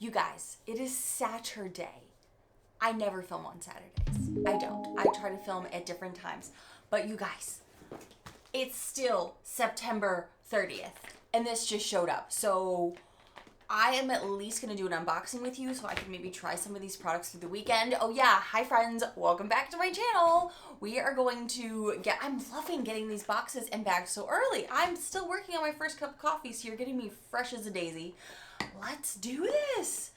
You guys, it is Saturday. I never film on Saturdays. I don't. I try to film at different times. But you guys, it's still September 30th. And this just showed up. So I am at least going to do an unboxing with you so I can maybe try some of these products through the weekend. Oh yeah, hi friends. Welcome back to my channel. We are going to I'm loving getting these boxes and bags so early. I'm still working on my first cup of coffee, so you're getting me fresh as a daisy. Let's do this.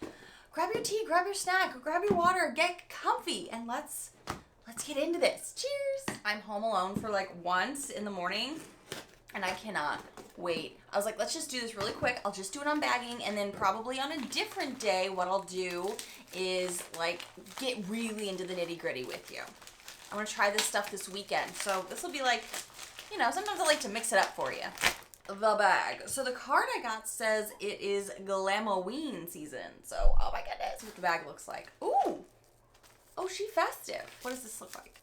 Grab your tea, grab your snack, grab your water, get comfy, and let's get into this. Cheers. I'm home alone for like once in the morning, and I cannot wait. I was like, let's just do this really quick. I'll just do an unbagging, and then probably on a different day, what I'll do is like get really into the nitty gritty with you. I'm gonna try this stuff this weekend. So this will be like, you know, sometimes I like to mix it up for you. The bag. So the card I got says it is Glamoween season. So, oh my goodness, what the bag looks like. Ooh. Oh, she festive. What does this look like?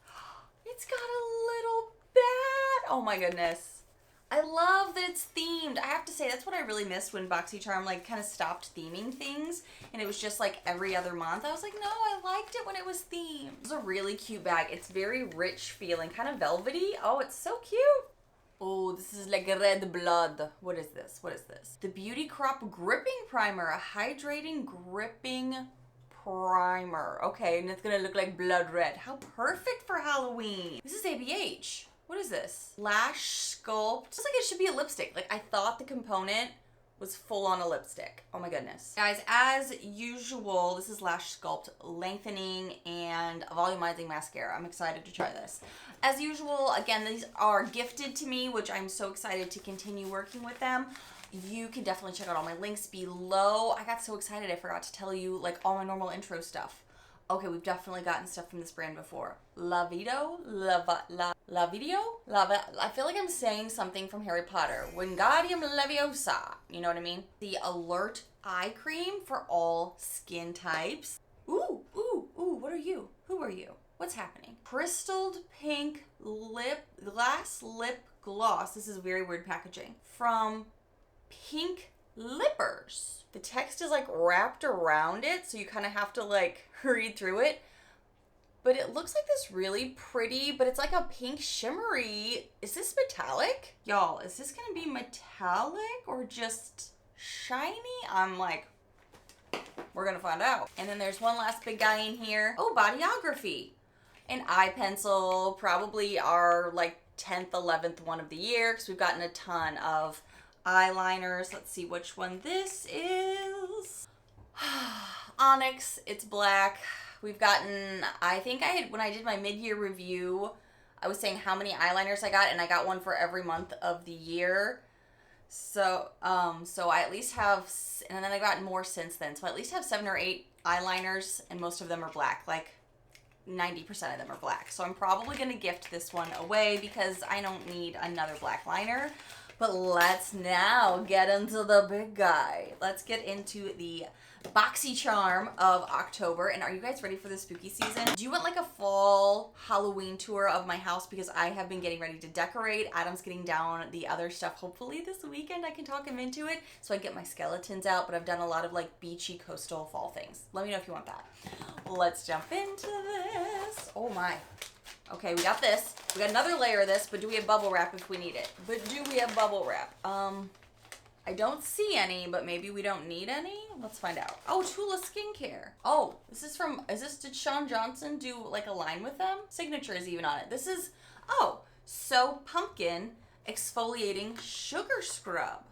It's got a little bat. Oh my goodness. I love that it's themed. I have to say, that's what I really missed when Boxycharm like kind of stopped theming things and it was just like every other month. I was like, no, I liked it when it was themed. It's a really cute bag. It's very rich feeling, kind of velvety. Oh, it's so cute. Oh, this is like red blood. What is this? What is this? The Beauty Crop Gripping Primer, a hydrating gripping primer. Okay, and it's gonna look like blood red. How perfect for Halloween. This is ABH. What is this? Lash Sculpt. It's like it should be a lipstick. Like I thought the component was full on a lipstick. Oh my goodness. Guys, as usual, this is Lash Sculpt Lengthening and Volumizing Mascara. I'm excited to try this. As usual, again, these are gifted to me, which I'm so excited to continue working with them. You can definitely check out all my links below. I got so excited I forgot to tell you like all my normal intro stuff. Okay, we've definitely gotten stuff from this brand before. I feel like I'm saying something from Harry Potter. Wingardium Leviosa. You know what I mean? The Alert Eye Cream for all skin types. Ooh, what are you? Who are you? What's happening? Crystalled Pink Glass Lip Gloss. This is very weird packaging. From Pink Lippers. The text is like wrapped around it, so you kind of have to like read through it. But it looks like this really pretty, but it's like a pink shimmery. Is this metallic? Y'all, is this gonna be metallic or just shiny? I'm like, we're gonna find out. And then there's one last big guy in here. Oh, Bodyography. An eye pencil, probably our like 10th, 11th one of the year, because we've gotten a ton of eyeliners. Let's see which one this is. Onyx, it's black. We've gotten, I think when I did my mid-year review, I was saying how many eyeliners I got, and I got one for every month of the year. So I at least have, and then I got more since then. So I at least have 7 or 8 eyeliners, and most of them are black. Like 90% of them are black. So I'm probably going to gift this one away because I don't need another black liner. But let's now get into the big guy. Let's get into the Boxycharm of October. And are you guys ready for the spooky season? Do you want like a fall Halloween tour of my house? Because I have been getting ready to decorate. Adam's getting down the other stuff. Hopefully this weekend I can talk him into it so I get my skeletons out. But I've done a lot of like beachy coastal fall things. Let me know if you want that. Let's jump into this. Oh my. Okay, we got this. We got another layer of this, but do we have bubble wrap if we need it? But do we have bubble wrap? I don't see any, but maybe we don't need any? Let's find out. Oh, Tula Skincare. Oh, did Sean Johnson do like a line with them? Signature is even on it. This is, So Pumpkin Exfoliating Sugar Scrub.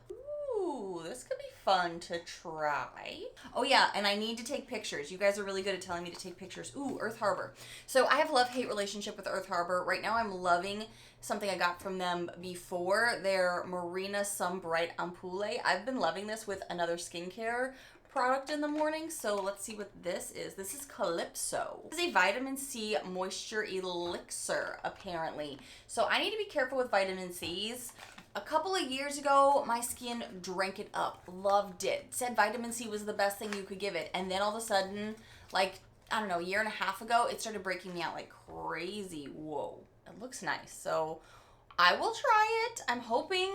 Ooh, this could be fun to try. Oh yeah, and I need to take pictures. You guys are really good at telling me to take pictures. Ooh, Earth Harbor. So I have a love-hate relationship with Earth Harbor. Right now I'm loving something I got from them before, their Marina Sun Bright Ampoule. I've been loving this with another skincare product in the morning, so let's see what this is. This is Calypso. This is a vitamin C moisture elixir, apparently. So I need to be careful with vitamin C's. A couple of years ago, my skin drank it up, loved it, said vitamin C was the best thing you could give it, and then all of a sudden, like, I don't know, a year and a half ago, it started breaking me out like crazy. Whoa, it looks nice. So I will try it. I'm hoping.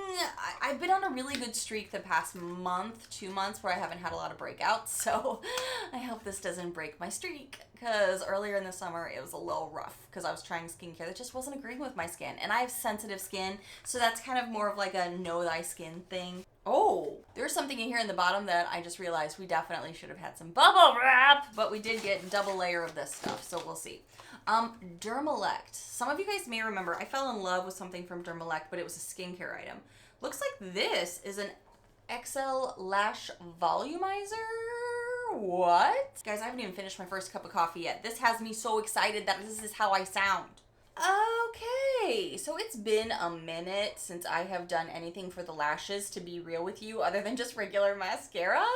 I've been on a really good streak the past month, 2 months, where I haven't had a lot of breakouts. So I hope this doesn't break my streak, because earlier in the summer it was a little rough because I was trying skincare that just wasn't agreeing with my skin. And I have sensitive skin, so that's kind of more of like a know thy skin thing. Oh, there's something in here in the bottom that I just realized we definitely should have had some bubble wrap, but we did get double layer of this stuff, so we'll see. Dermalect. Some of you guys may remember I fell in love with something from Dermalect, but it was a skincare item. Looks like this is an XL Lash Volumizer. What? Guys, I haven't even finished my first cup of coffee yet. This has me so excited that this is how I sound. Okay, so it's been a minute since I have done anything for the lashes, to be real with you, other than just regular mascara.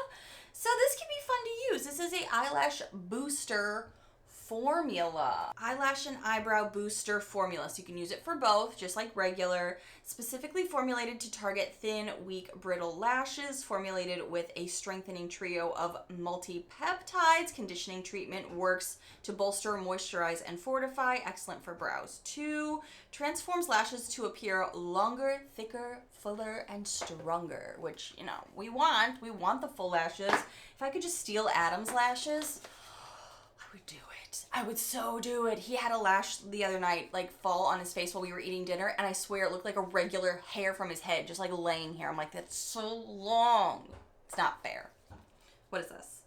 So this can be fun to use. This is a eyelash booster formula. Eyelash and eyebrow booster formula. So you can use it for both, just like regular. Specifically formulated to target thin, weak, brittle lashes. Formulated with a strengthening trio of multi-peptides. Conditioning treatment works to bolster, moisturize, and fortify. Excellent for brows too. Transforms lashes to appear longer, thicker, fuller, and stronger. Which, you know, we want. We want the full lashes. If I could just steal Adam's lashes, I would do it. I would so do it. He had a lash the other night, like, fall on his face while we were eating dinner, and I swear it looked like a regular hair from his head, just like laying here. I'm like, that's so long. It's not fair. What is this?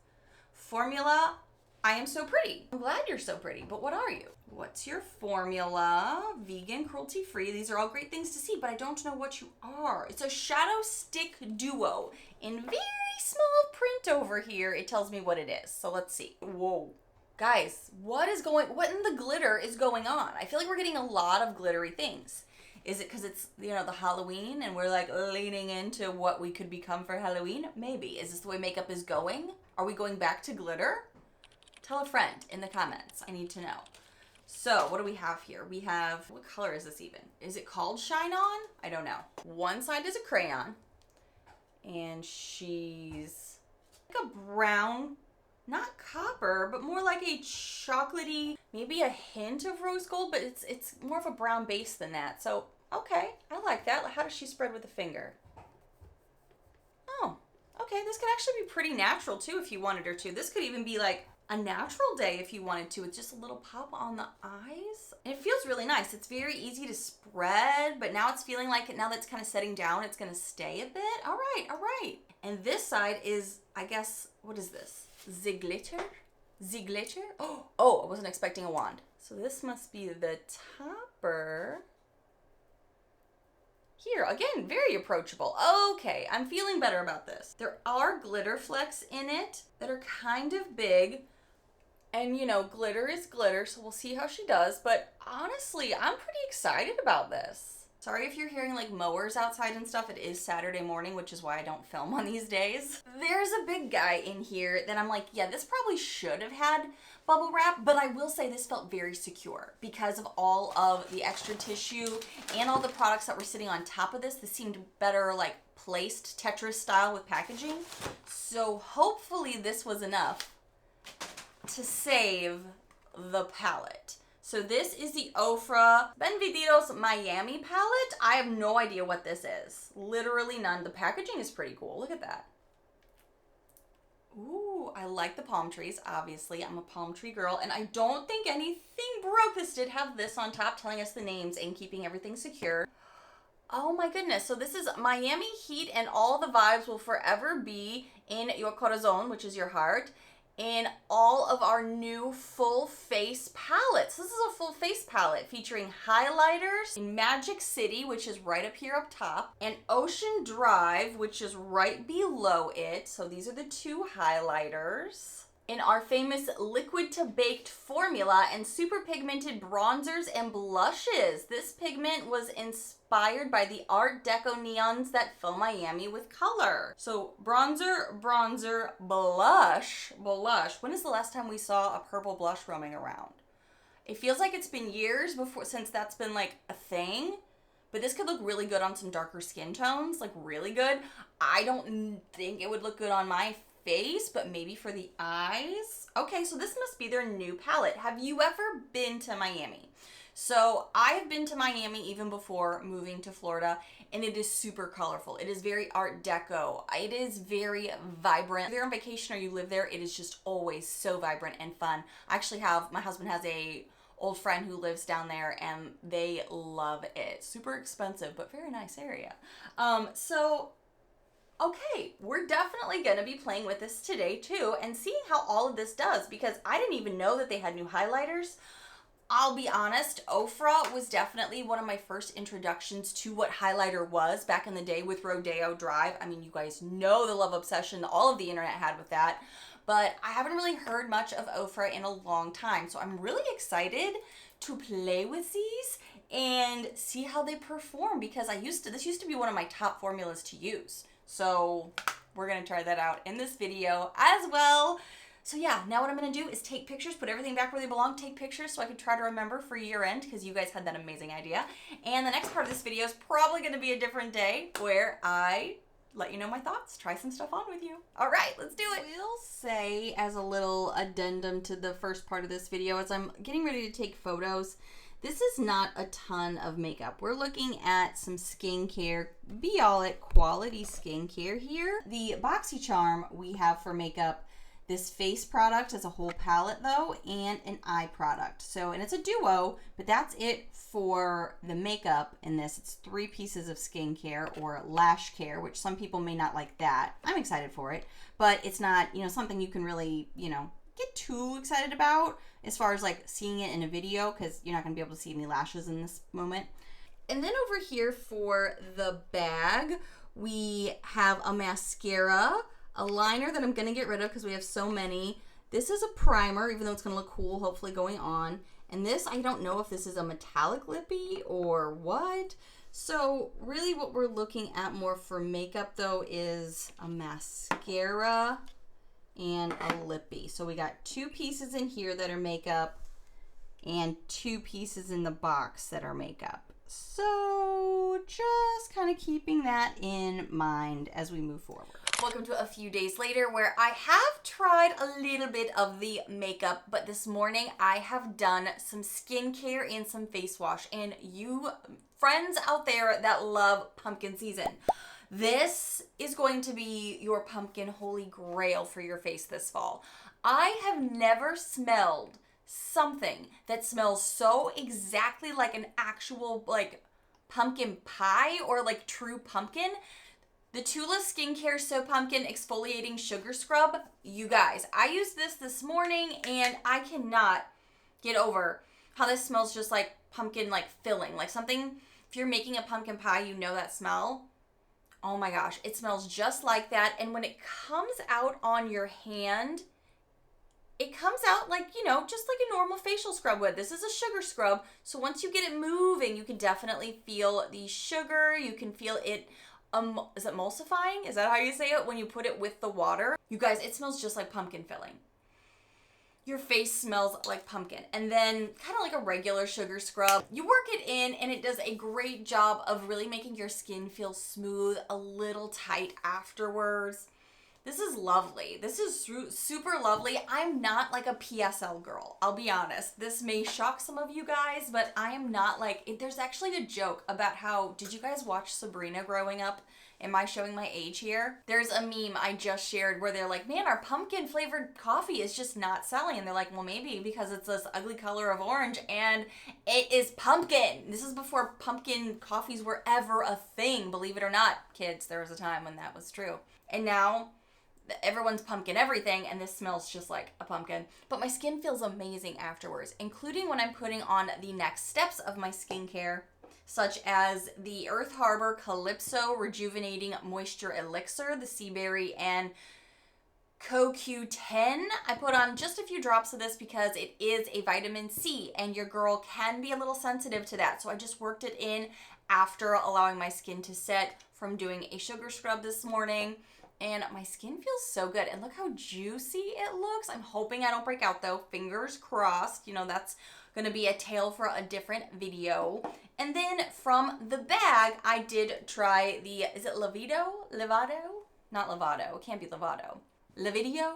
Formula, I am so pretty. I'm glad you're so pretty, but what are you? What's your formula? Vegan, cruelty-free. These are all great things to see, but I don't know what you are. It's a shadow stick duo. In very small print over here, it tells me what it is. So let's see. Whoa. Guys, what in the glitter is going on? I feel like we're getting a lot of glittery things. Is it because it's, you know, the Halloween and we're like leaning into what we could become for Halloween? Maybe. Is this the way makeup is going? Are we going back to glitter? Tell a friend in the comments. I need to know. So what do we have here? We have, what color is this even? Is it called Shine On? I don't know. One side is a crayon and she's like a brown, not copper, but more like a chocolatey, maybe a hint of rose gold, but it's more of a brown base than that. So, okay, I like that. How does she spread with a finger? Oh, okay, this could actually be pretty natural too if you wanted her to. This could even be like a natural day if you wanted to. It's just a little pop on the eyes. And it feels really nice. It's very easy to spread, but now it's feeling like, now that it's kind of setting down, it's gonna stay a bit. All right, all right. And this side is, I guess, what is this? Glitter? Oh, I wasn't expecting a wand. So this must be the topper. Here, again, very approachable. Okay, I'm feeling better about this. There are glitter flecks in it that are kind of big. And, you know, glitter is glitter, so we'll see how she does. But honestly, I'm pretty excited about this. Sorry if you're hearing like mowers outside and stuff. It is Saturday morning, which is why I don't film on these days. There's a big guy in here that I'm like, yeah, this probably should have had bubble wrap, but I will say this felt very secure because of all of the extra tissue and all the products that were sitting on top of this. This seemed better like placed Tetris style with packaging. So hopefully this was enough to save the palette. So this is the Ofra Benvenidos Miami palette. I have no idea what this is. Literally none. The packaging is pretty cool. Look at that. Ooh, I like the palm trees. Obviously, I'm a palm tree girl, and I don't think anything broke. This did have this on top telling us the names and keeping everything secure. Oh my goodness. So this is Miami Heat, and all the vibes will forever be in your corazon, which is your heart, in all of our new full face palettes. This is a full face palette featuring highlighters in Magic City, which is right up here up top, and Ocean Drive, which is right below it. So these are the two highlighters. In our famous liquid to baked formula and super pigmented bronzers and blushes. This pigment was inspired by the Art Deco neons that fill Miami with color. So bronzer, blush. When is the last time we saw a purple blush roaming around? It feels like it's been years since that's been like a thing. But this could look really good on some darker skin tones, like really good. I don't think it would look good on my face, but maybe for the eyes. Okay, so this must be their new palette. Have you ever been to Miami? So I have been to Miami even before moving to Florida, and it is super colorful. It is very Art Deco. It is very vibrant. If you're on vacation or you live there, it is just always so vibrant and fun. I actually have, my husband has a old friend who lives down there, and they love it. Super expensive, but very nice area. Okay, we're definitely going to be playing with this today too and seeing how all of this does, because I didn't even know that they had new highlighters. I'll be honest, Ofra was definitely one of my first introductions to what highlighter was back in the day with Rodeo Drive. I mean, you guys know the love obsession that all of the internet had with that, but I haven't really heard much of Ofra in a long time. So I'm really excited to play with these and see how they perform, because this used to be one of my top formulas to use. So we're going to try that out in this video as well. So yeah, now what I'm going to do is take pictures, put everything back where they belong, take pictures so I can try to remember for year end, because you guys had that amazing idea. And the next part of this video is probably going to be a different day where I let you know my thoughts, try some stuff on with you. All right, let's do it. We'll say, as a little addendum to the first part of this video, as I'm getting ready to take photos, this is not a ton of makeup. We're looking at some skincare, be all it quality skincare here. The Boxycharm we have for makeup, this face product is a whole palette though, and an eye product. So, and it's a duo, but that's it for the makeup in this. It's 3 pieces of skincare or lash care, which some people may not like that. I'm excited for it, but it's not, something you can really, get too excited about as far as like seeing it in a video, because you're not going to be able to see any lashes in this moment. And then over here for the bag, we have a mascara, a liner that I'm going to get rid of because we have so many. This is a primer, even though it's going to look cool, hopefully going on. And this, I don't know if this is a metallic lippy or what. So really what we're looking at more for makeup though is a mascara and a lippy. So we got 2 pieces in here that are makeup and 2 pieces in the box that are makeup. So just kind of keeping that in mind as we move forward. Welcome to a few days later, where I have tried a little bit of the makeup, but this morning I have done some skincare and some face wash. And you friends out there that love pumpkin season, this is going to be your pumpkin holy grail for your face this fall. I have never smelled something that smells so exactly like an actual like pumpkin pie or like true pumpkin. The Tula Skincare So Pumpkin Exfoliating Sugar Scrub. You guys, I used this morning and I cannot get over how this smells just like pumpkin like filling. Like something, if you're making a pumpkin pie, you know that smell. Oh my gosh, it smells just like that. And when it comes out on your hand, it comes out like, just like a normal facial scrub would. This is a sugar scrub. So once you get it moving, you can definitely feel the sugar. You can feel it, is it emulsifying? Is that how you say it? When you put it with the water. You guys, it smells just like pumpkin filling. Your face smells like pumpkin. And then kind of like a regular sugar scrub, you work it in and it does a great job of really making your skin feel smooth, a little tight afterwards. This is lovely. This is super lovely. I'm not like a PSL girl, I'll be honest. This may shock some of you guys, but I am not like, there's actually a joke about how, did you guys watch Sabrina growing up? Am I showing my age here? There's a meme I just shared where they're like, man, our pumpkin flavored coffee is just not selling. And they're like, well, maybe because it's this ugly color of orange and it is pumpkin. This is before pumpkin coffees were ever a thing, believe it or not. Kids, there was a time when that was true. And now everyone's pumpkin everything, and this smells just like a pumpkin. But my skin feels amazing afterwards, including when I'm putting on the next steps of my skincare, such as the Earth Harbor Calypso Rejuvenating Moisture Elixir, the Sea Berry and CoQ10. I put on just a few drops of this because it is a vitamin C, and your girl can be a little sensitive to that. So I just worked it in after allowing my skin to set from doing a sugar scrub this morning. And my skin feels so good. And look how juicy it looks. I'm hoping I don't break out though. Fingers crossed. That's going to be a tale for a different video. And then from the bag, I did try the, is it Levado? Not Levado. It can't be Levado. Levidio?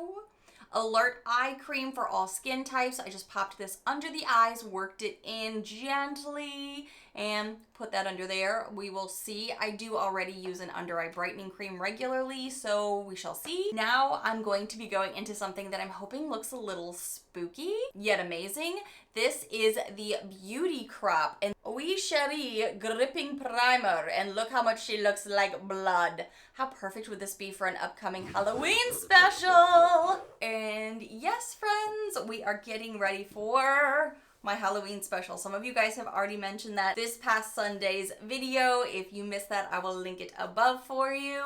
Alert Eye Cream for all skin types. I just popped this under the eyes, worked it in gently, and put that under there. We will see. I do already use an under eye brightening cream regularly, so we shall see. Now I'm going to be going into something that I'm hoping looks a little spooky, yet amazing. This is the Beauty Crop and Oui Cherie Gripping Primer, and look how much she looks like blood. How perfect would this be for an upcoming Halloween special? And yes, friends, we are getting ready for my Halloween special. Some of you guys have already mentioned that this past Sunday's video. If you missed that, I will link it above for you.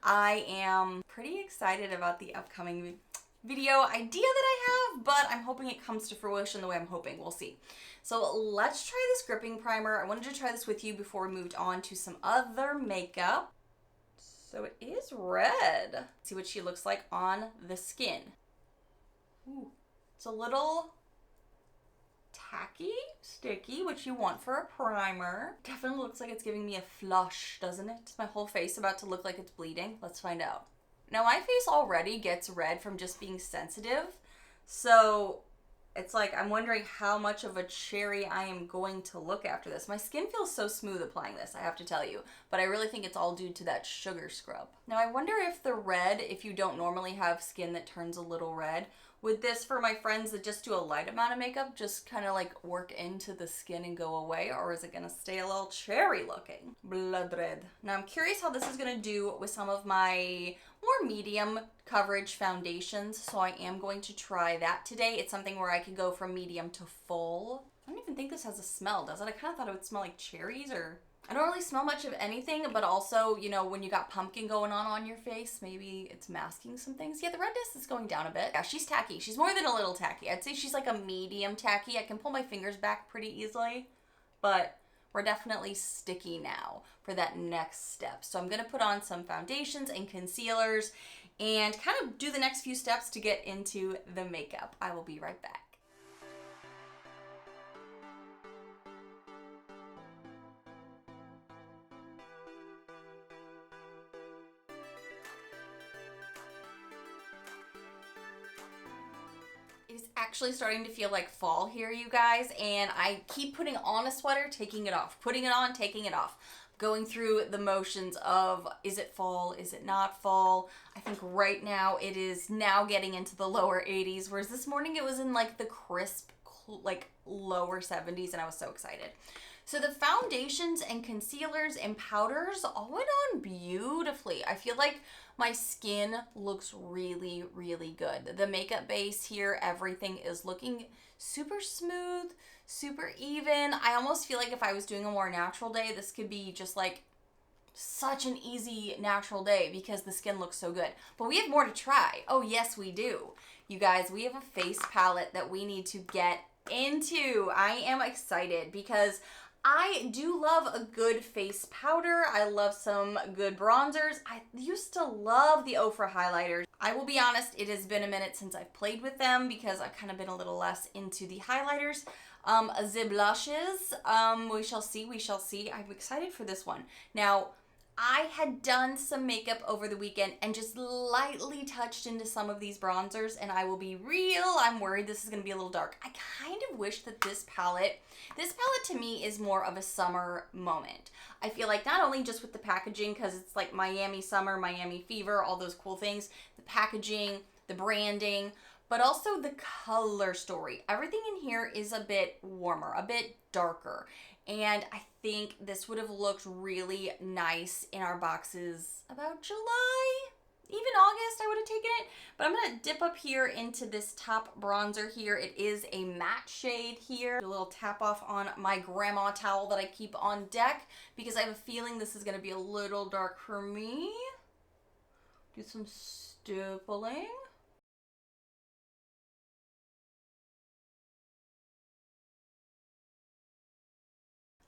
I am pretty excited about the upcoming video idea that I have, but I'm hoping it comes to fruition the way I'm hoping. We'll see. So let's try this gripping primer. I wanted to try this with you before we moved on to some other makeup. So it is red. Let's see what she looks like on the skin. Ooh, it's a little tacky, sticky, which you want for a primer. Definitely looks like it's giving me a flush, doesn't it? Is my whole face about to look like it's bleeding? Let's find out. Now my face already gets red from just being sensitive, so it's like I'm wondering how much of a cherry I am going to look after this. My skin feels so smooth applying this, I have to tell you, but I really think it's all due to that sugar scrub. Now I wonder if the red, if you don't normally have skin that turns a little red, would this, for my friends that just do a light amount of makeup, just kind of like work into the skin and go away, or is it gonna stay a little cherry looking? Blood red. Now I'm curious how this is gonna do with some of my more medium coverage foundations, so I am going to try that today. It's something where I could go from medium to full. I don't even think this has a smell, does it? I kind of thought it would smell like cherries, or I don't really smell much of anything, but also, you know, when you got pumpkin going on your face, maybe it's masking some things. Yeah, the redness is going down a bit. Yeah, she's tacky. She's more than a little tacky. I'd say she's like a medium tacky. I can pull my fingers back pretty easily, but we're definitely sticky now for that next step. So I'm going to put on some foundations and concealers and kind of do the next few steps to get into the makeup. I will be right back. It's actually starting to feel like fall here, you guys, and I keep putting on a sweater, taking it off, putting it on, taking it off, going through the motions of, is it fall, is it not fall? I think right now it is now getting into the lower 80s, whereas this morning it was in like the crisp, like lower 70s, and I was so excited. So the foundations and concealers and powders all went on beautifully. I feel like my skin looks really, really good. The makeup base here, everything is looking super smooth, super even. I almost feel like if I was doing a more natural day, this could be just like such an easy natural day because the skin looks so good. But we have more to try. Oh yes, we do. You guys, we have a face palette that we need to get into. I am excited because I do love a good face powder. I love some good bronzers. I used to love the Ofra highlighters. I will be honest, it has been a minute since I've played with them because I've kind of been a little less into the highlighters. The blushes, we shall see, we shall see. I'm excited for this one. Now, I had done some makeup over the weekend and just lightly touched into some of these bronzers, and I will be real, I'm worried this is going to be a little dark. I kind of wish that this palette to me is more of a summer moment. I feel like not only just with the packaging, because it's like Miami summer, Miami fever, all those cool things, the packaging, the branding, but also the color story. Everything in here is a bit warmer, a bit darker. And I think this would have looked really nice in our boxes about July, even August I would have taken it. But I'm going to dip up here into this top bronzer here. It is a matte shade here. A little tap off on my grandma towel that I keep on deck because I have a feeling this is going to be a little dark for me. Do some stippling.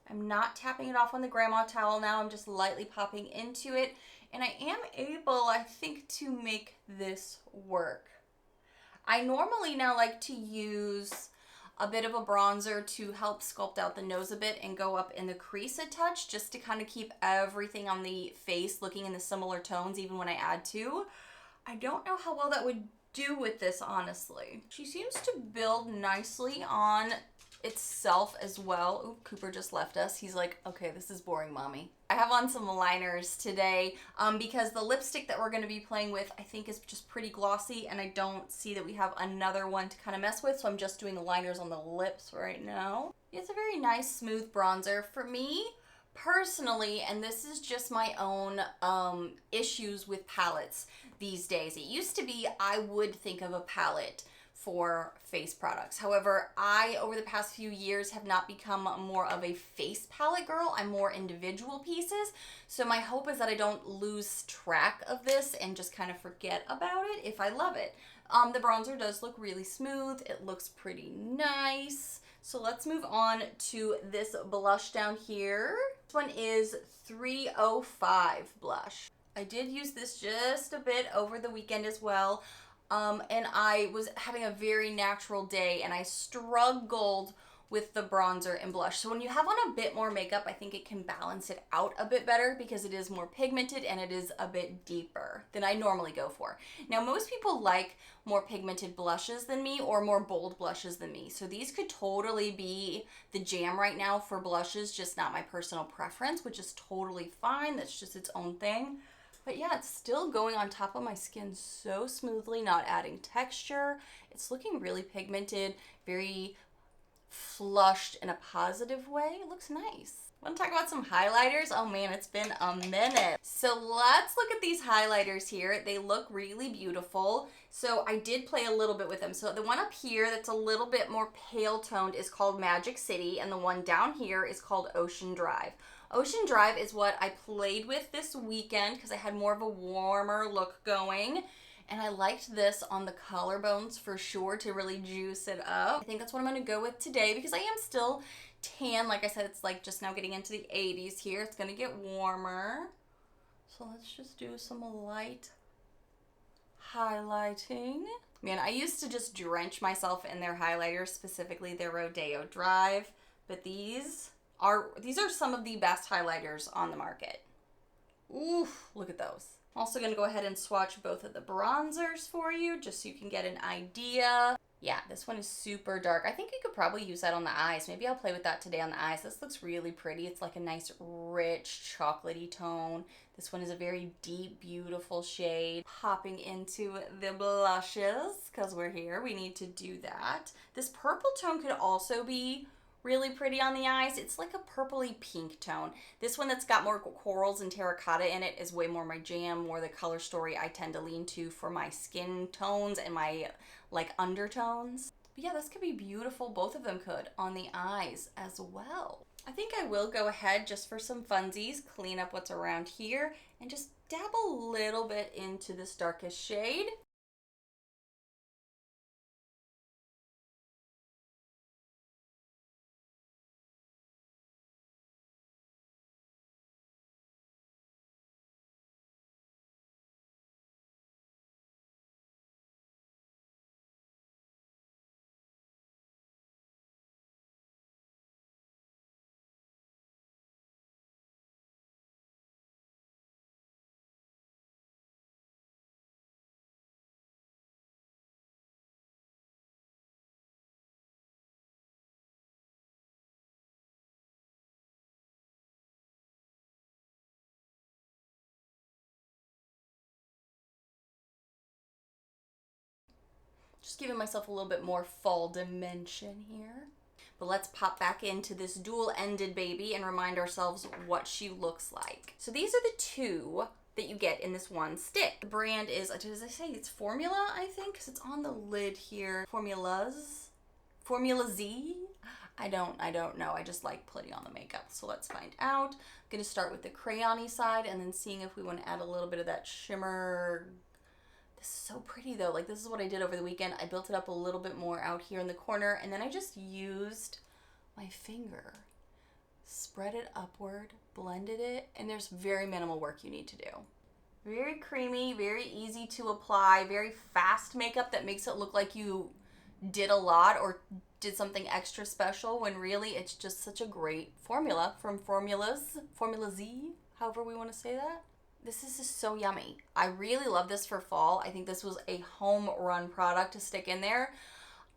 I'm not tapping it off on the grandma towel now. I'm just lightly popping into it. And I am able, I think, to make this work. I normally now like to use a bit of a bronzer to help sculpt out the nose a bit and go up in the crease a touch just to kind of keep everything on the face looking in the similar tones even when I add to. I don't know how well that would do with this, honestly. She seems to build nicely on itself as well. Ooh, Cooper just left us. He's like, okay, this is boring, mommy. I have on some liners today because the lipstick that we're going to be playing with I think is just pretty glossy, and I don't see that we have another one to kind of mess with, so I'm just doing liners on the lips right now. It's a very nice smooth bronzer. For me personally, and this is just my own issues with palettes these days. It used to be I would think of a palette for face products. However, I, over the past few years, have not become more of a face palette girl. I'm more individual pieces. So my hope is that I don't lose track of this and just kind of forget about it if I love it. The bronzer does look really smooth. It looks pretty nice. So let's move on to this blush down here. This one is 305 blush. I did use this just a bit over the weekend as well. And I was having a very natural day and I struggled with the bronzer and blush. So when you have on a bit more makeup, I think it can balance it out a bit better because it is more pigmented and it is a bit deeper than I normally go for. Now, most people like more pigmented blushes than me or more bold blushes than me. So these could totally be the jam right now for blushes, just not my personal preference, which is totally fine. That's just its own thing. But yeah, it's still going on top of my skin so smoothly, not adding texture. It's looking really pigmented, very flushed in a positive way. It looks nice. Want to talk about some highlighters? Oh man, it's been a minute. So let's look at these highlighters here. They look really beautiful. So I did play a little bit with them. So the one up here that's a little bit more pale toned is called Magic City, and the one down here is called Ocean Drive. Ocean Drive is what I played with this weekend because I had more of a warmer look going. And I liked this on the collarbones for sure to really juice it up. I think that's what I'm going to go with today because I am still tan. Like I said, it's like just now getting into the 80s here. It's going to get warmer. So let's just do some light highlighting. Man, I used to just drench myself in their highlighters, specifically their Rodeo Drive. But these are some of the best highlighters on the market. Oof, look at those. I'm also going to go ahead and swatch both of the bronzers for you just so you can get an idea. Yeah, this one is super dark. I think you could probably use that on the eyes. Maybe I'll play with that today on the eyes. This looks really pretty. It's like a nice, rich, chocolatey tone. This one is a very deep, beautiful shade. Hopping into the blushes, because we're here. We need to do that. This purple tone could also be really pretty on the eyes. It's like a purpley pink tone. This one that's got more corals and terracotta in it is way more my jam, more the color story I tend to lean to for my skin tones and my like undertones. But yeah, this could be beautiful. Both of them could on the eyes as well. I think I will go ahead just for some funsies, clean up what's around here and just dab a little bit into this darkest shade. Just giving myself a little bit more fall dimension here. But let's pop back into this dual-ended baby and remind ourselves what she looks like. So these are the two that you get in this one stick. The brand is, as I say, it's Formula, I think, because it's on the lid here. Formula Z? I don't know. I just like putting on the makeup. So let's find out. I'm going to start with the crayon-y side and then seeing if we want to add a little bit of that shimmer. This is so pretty though. Like this is what I did over the weekend. I built it up a little bit more out here in the corner and then I just used my finger, spread it upward, blended it, and there's very minimal work you need to do. Very creamy, very easy to apply, very fast makeup that makes it look like you did a lot or did something extra special when really it's just such a great formula from Formula Z, however we want to say that. This is just so yummy. I really love this for fall. I think this was a home run product to stick in there.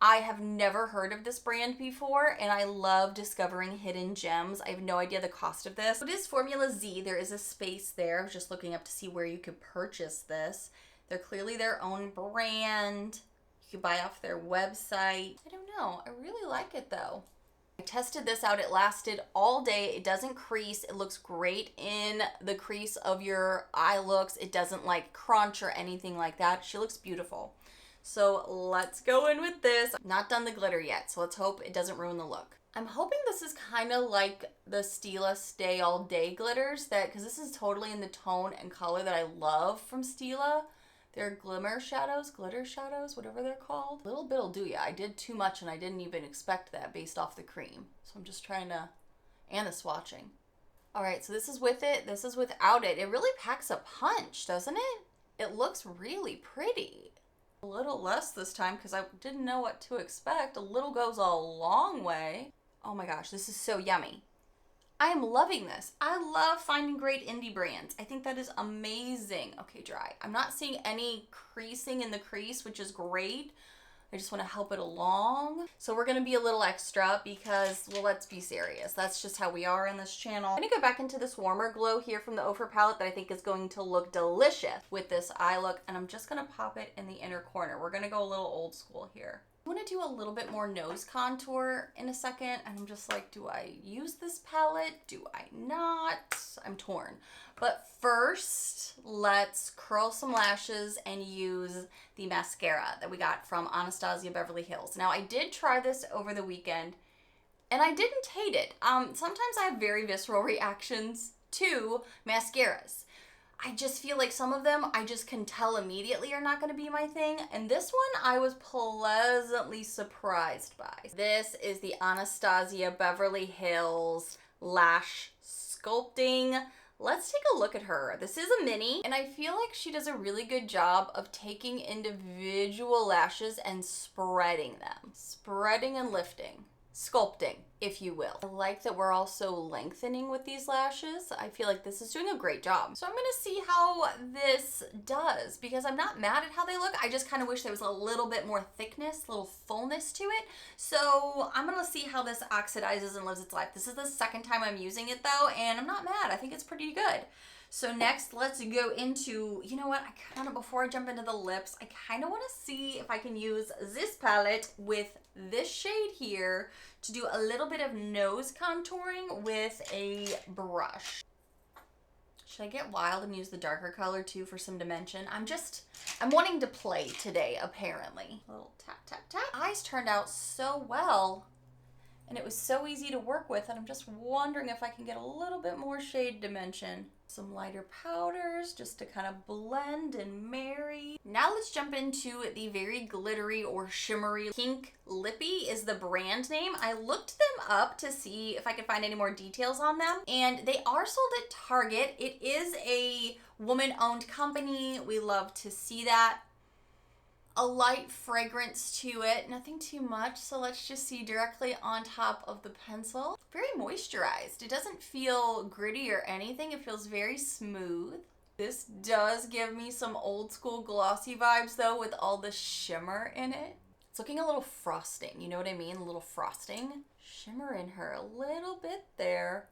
I have never heard of this brand before, and I love discovering hidden gems. I have no idea the cost of this. It is Formula Z. There is a space there. I was just looking up to see where you could purchase this. They're clearly their own brand. You could buy off their website. I don't know. I really like it though. I tested this out. It lasted all day. It doesn't crease. It looks great in the crease of your eye looks. It doesn't like crunch or anything like that. She looks beautiful. So let's go in with this. I'm not done the glitter yet, so let's hope it doesn't ruin the look. I'm hoping this is kind of like the Stila Stay All Day glitters, because this is totally in the tone and color that I love from Stila. They're glitter shadows, whatever they're called. A little bit'll do ya. I did too much and I didn't even expect that based off the cream. So I'm just trying to, and the swatching. All right, so this is with it, this is without it. It really packs a punch, doesn't it? It looks really pretty. A little less this time because I didn't know what to expect. A little goes a long way. Oh my gosh, this is so yummy. I am loving this. I love finding great indie brands. I think that is amazing. Okay, dry. I'm not seeing any creasing in the crease, which is great. I just want to help it along. So we're going to be a little extra because, well, let's be serious. That's just how we are in this channel. I'm going to go back into this warmer glow here from the Ofra palette that I think is going to look delicious with this eye look. And I'm just going to pop it in the inner corner. We're going to go a little old school here. I want to do a little bit more nose contour in a second. And I'm just like, do I use this palette? Do I not? I'm torn. But first, let's curl some lashes and use the mascara that we got from Anastasia Beverly Hills. Now, I did try this over the weekend, and I didn't hate it. Sometimes I have very visceral reactions to mascaras. I just feel like some of them I just can tell immediately are not going to be my thing. And this one I was pleasantly surprised by. This is the Anastasia Beverly Hills Lash Sculpting. Let's take a look at her. This is a mini, and I feel like she does a really good job of taking individual lashes and spreading them. Spreading and lifting. Sculpting, if you will. I like that we're also lengthening with these lashes. I feel like this is doing a great job. So I'm gonna see how this does, because I'm not mad at how they look. I just kind of wish there was a little bit more thickness, a little fullness to it. So I'm gonna see how this oxidizes and lives its life. This is the second time I'm using it though, and I'm not mad. I think it's pretty good. So next, let's go into, you know what, before I jump into the lips, I kind of want to see if I can use this palette with this shade here to do a little bit of nose contouring with a brush. Should I get wild and use the darker color too for some dimension? I'm wanting to play today, apparently. A little tap, tap, tap. Eyes turned out so well, and it was so easy to work with, and I'm just wondering if I can get a little bit more shade dimension. Some lighter powders just to kind of blend and marry. Now let's jump into the very glittery or shimmery Pink Lippy is the brand name. I looked them up to see if I could find any more details on them, and they are sold at Target. It is a woman-owned company. We love to see that. A light fragrance to it, nothing too much, so let's just see directly on top of the pencil. Very moisturized. It doesn't feel gritty or anything. It feels very smooth. This does give me some old school glossy vibes though, with all the shimmer in it. It's looking a little frosting, you know what I mean? A little frosting. Shimmer in her a little bit there.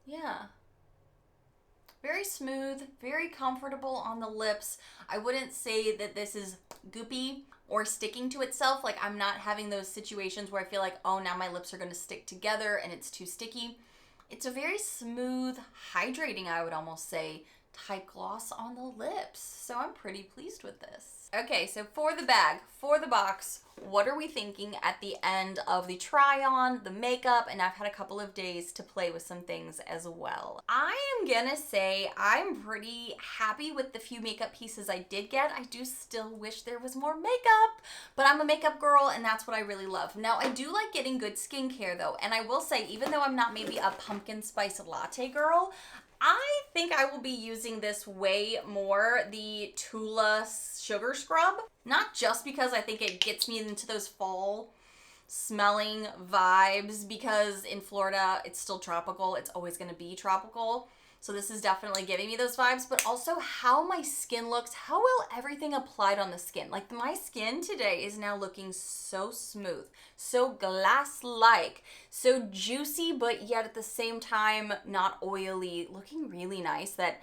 Yeah. Very smooth, very comfortable on the lips. I wouldn't say that this is goopy or sticking to itself. Like, I'm not having those situations where I feel like, oh, now my lips are gonna stick together and it's too sticky. It's a very smooth, hydrating, I would almost say, type gloss on the lips. So I'm pretty pleased with this. Okay, so for the bag, for the box, what are we thinking at the end of the try on, the makeup, and I've had a couple of days to play with some things as well. I am gonna say I'm pretty happy with the few makeup pieces I did get. I do still wish there was more makeup, but I'm a makeup girl and that's what I really love. Now, I do like getting good skincare though, and I will say, even though I'm not maybe a pumpkin spice latte girl, I think I will be using this way more, the Tula Sugar Scrub. Not just because I think it gets me into those fall smelling vibes, because in Florida, it's still tropical. It's always gonna be tropical. So this is definitely giving me those vibes, but also how my skin looks, how well everything applied on the skin. Like my skin today is now looking so smooth, so glass-like, so juicy, but yet at the same time not oily, looking really nice that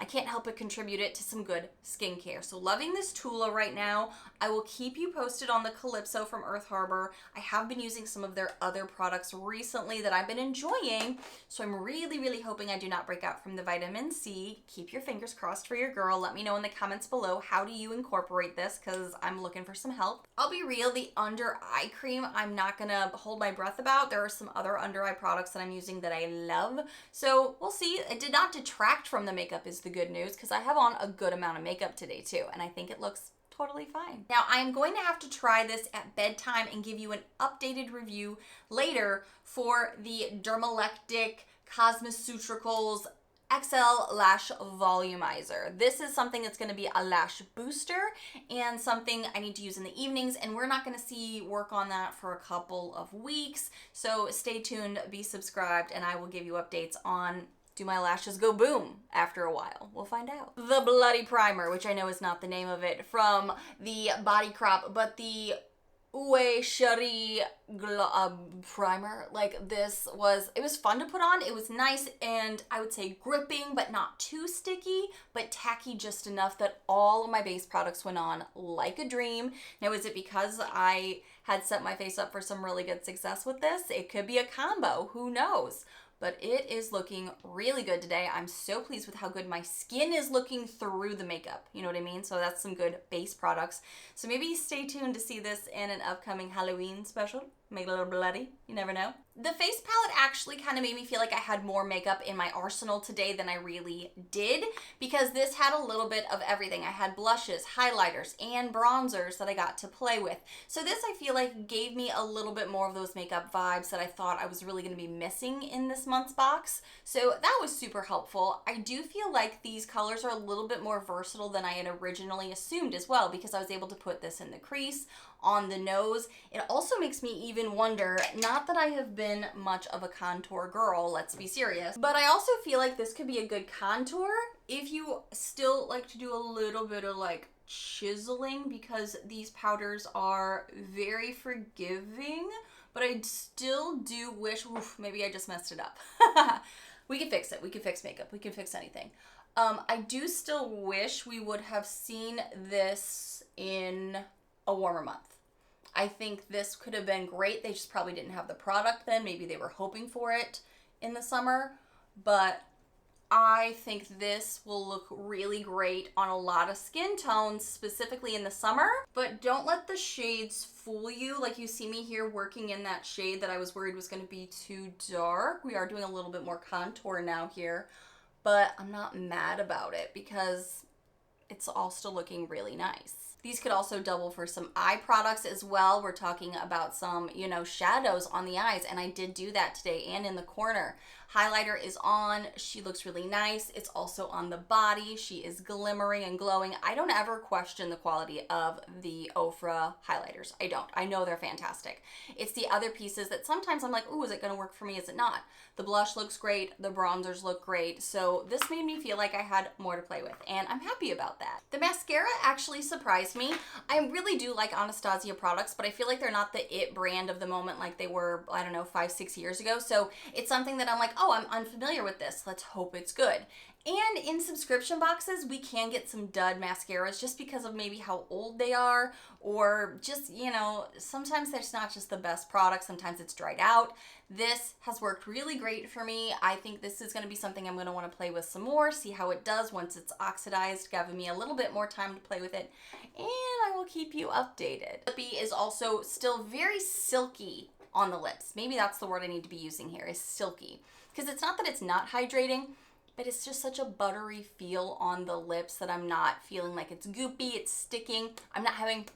I can't help but contribute it to some good skincare. So loving this Tula right now. I will keep you posted on the Calypso from Earth Harbor. I have been using some of their other products recently that I've been enjoying. So I'm really, really hoping I do not break out from the vitamin C. Keep your fingers crossed for your girl. Let me know in the comments below, how do you incorporate this? Because I'm looking for some help. I'll be real, the under eye cream, I'm not gonna hold my breath about. There are some other under eye products that I'm using that I love. So we'll see. It did not detract from the makeup is the good news, because I have on a good amount of makeup today too, and I think it looks totally fine. Now I am going to have to try this at bedtime and give you an updated review later for the Dermalectic Cosmeceuticals XL Lash Volumizer. This is something that's going to be a lash booster and something I need to use in the evenings, and we're not going to see work on that for a couple of weeks. So stay tuned, be subscribed, and I will give you updates on, do my lashes go boom after a while? We'll find out. The Bloody Primer, which I know is not the name of it, from the Body Crop, but the Uwe Cherie primer. Like this was, it was fun to put on. It was nice and I would say gripping, but not too sticky, but tacky just enough that all of my base products went on like a dream. Now, is it because I had set my face up for some really good success with this? It could be a combo, who knows? But it is looking really good today. I'm so pleased with how good my skin is looking through the makeup. You know what I mean? So that's some good base products. So maybe stay tuned to see this in an upcoming Halloween special. Make it a little bloody. You never know. The face palette actually kind of made me feel like I had more makeup in my arsenal today than I really did, because this had a little bit of everything. I had blushes, highlighters, and bronzers that I got to play with. So this, I feel like, gave me a little bit more of those makeup vibes that I thought I was really going to be missing in this month's box. So that was super helpful. I do feel like these colors are a little bit more versatile than I had originally assumed as well, because I was able to put this in the crease, on the nose. It also makes me even wonder, not that I have been much of a contour girl, let's be serious, but I also feel like this could be a good contour if you still like to do a little bit of like chiseling, because these powders are very forgiving, but I still do wish, maybe I just messed it up. We can fix it. We can fix makeup. We can fix anything. I do still wish we would have seen this in a warmer month. I think this could have been great. They just probably didn't have the product then. Maybe they were hoping for it in the summer, but I think this will look really great on a lot of skin tones, specifically in the summer. But don't let the shades fool you. Like, you see me here working in that shade that I was worried was going to be too dark. We are doing a little bit more contour now here, but I'm not mad about it because it's all still looking really nice. These could also double for some eye products as well. We're talking about some, you know, shadows on the eyes, and I did do that today and in the corner. Highlighter is on. She looks really nice. It's also on the body. She is glimmering and glowing. I don't ever question the quality of the Ofra highlighters. I don't. I know they're fantastic. It's the other pieces that sometimes I'm like, ooh, is it going to work for me? Is it not? The blush looks great. The bronzers look great. So this made me feel like I had more to play with, and I'm happy about that. The mascara actually surprised me. I really do like Anastasia products, but I feel like they're not the it brand of the moment like they were, I don't know, 5-6 years ago. So it's something that I'm like, oh, I'm unfamiliar with this. Let's hope it's good. And in subscription boxes, we can get some dud mascaras just because of maybe how old they are, or just, you know, sometimes there's not just the best product. Sometimes it's dried out. This has worked really great for me. I think this is going to be something I'm going to want to play with some more, see how it does once it's oxidized, giving me a little bit more time to play with it, and I will keep you updated. Lippy is also still very silky on the lips. Maybe that's the word I need to be using here, is silky. Because it's not that it's not hydrating, but it's just such a buttery feel on the lips that I'm not feeling like it's goopy, it's sticking. I'm not having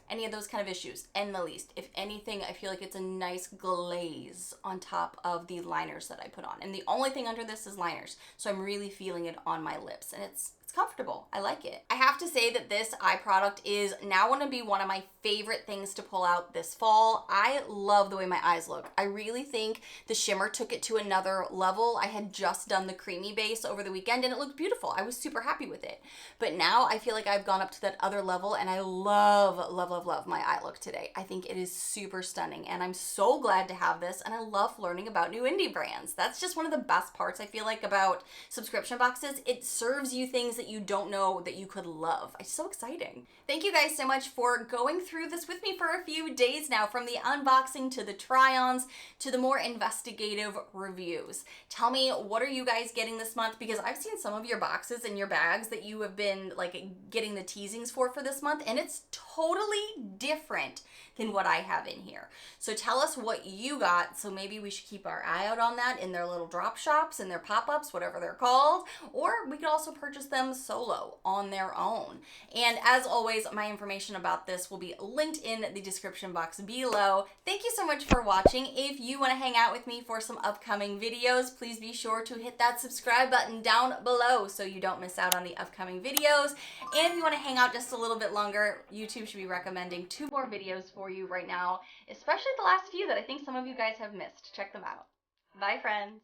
any of those kind of issues in the least. If anything, I feel like it's a nice glaze on top of the liners that I put on. And the only thing under this is liners. So I'm really feeling it on my lips, and it's It's comfortable. I like it. I have to say that this eye product is now going to be one of my favorite things to pull out this fall. I love the way my eyes look. I really think the shimmer took it to another level. I had just done the creamy base over the weekend and it looked beautiful. I was super happy with it. But now I feel like I've gone up to that other level and I love, love, love, love my eye look today. I think it is super stunning and I'm so glad to have this, and I love learning about new indie brands. That's just one of the best parts I feel like about subscription boxes. It serves you things that you don't know that you could love. It's so exciting. Thank you guys so much for going through this with me for a few days now, from the unboxing to the try-ons to the more investigative reviews. Tell me, what are you guys getting this month? Because I've seen some of your boxes and your bags that you have been like getting the teasings for this month, and it's totally different than what I have in here. So tell us what you got, so maybe we should keep our eye out on that in their little drop shops and their pop-ups, whatever they're called, or we could also purchase them solo on their own. And as always, my information about this will be linked in the description box below. Thank you so much for watching. If you want to hang out with me for some upcoming videos, please be sure to hit that subscribe button down below so you don't miss out on the upcoming videos. And if you want to hang out just a little bit longer, YouTube should be recommending 2 more videos for you right now, especially the last few that I think some of you guys have missed. Check them out. Bye, friends.